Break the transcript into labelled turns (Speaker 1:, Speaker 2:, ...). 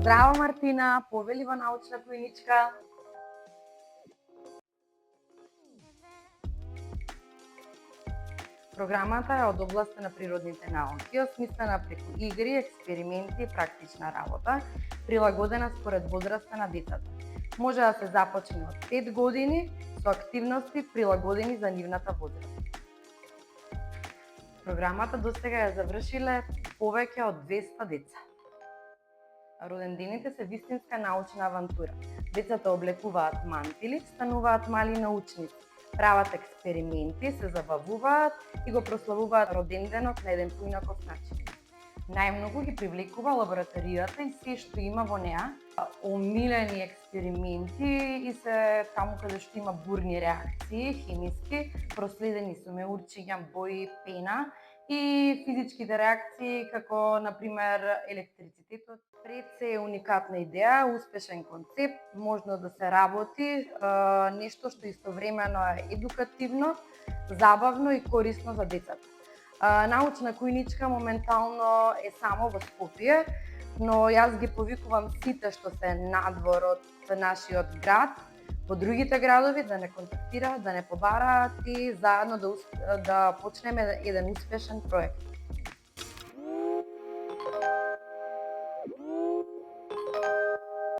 Speaker 1: Здраво, Мартина, повели во научна којничка. Програмата е од областа на природните науки, осмислена преку игри, експерименти и практична работа, прилагодена според возраста на децата. Може да се започне од 5 години со активности прилагодени за нивната возраст. Програмата досега ја завршиле повеќе од 200 деца. Родендените се вистинска научна авантура. Децата облекуваат мантили, стануваат мали научници, прават експерименти, се забавуваат и го прославуваат роденденот на еден поинаков начин. Најмногу ги привлекува лабораторијата и се што има во неа, омилени експерименти и се таму каде што има бурни реакции, хемиски, проследени со меурчиња, бои, пена и физичките реакции како, например, електрицитетот. Пред се е уникатна идеја, успешен концепт, можно да се работи, нешто што истовремено е едукативно, забавно и корисно за децата. Научна којничка моментално е само во Скопје, но јас ги повикувам сите што се надвор од нашиот град, во другите градови да не контактираат, да не побараат и заедно да почнеме еден успешен проект.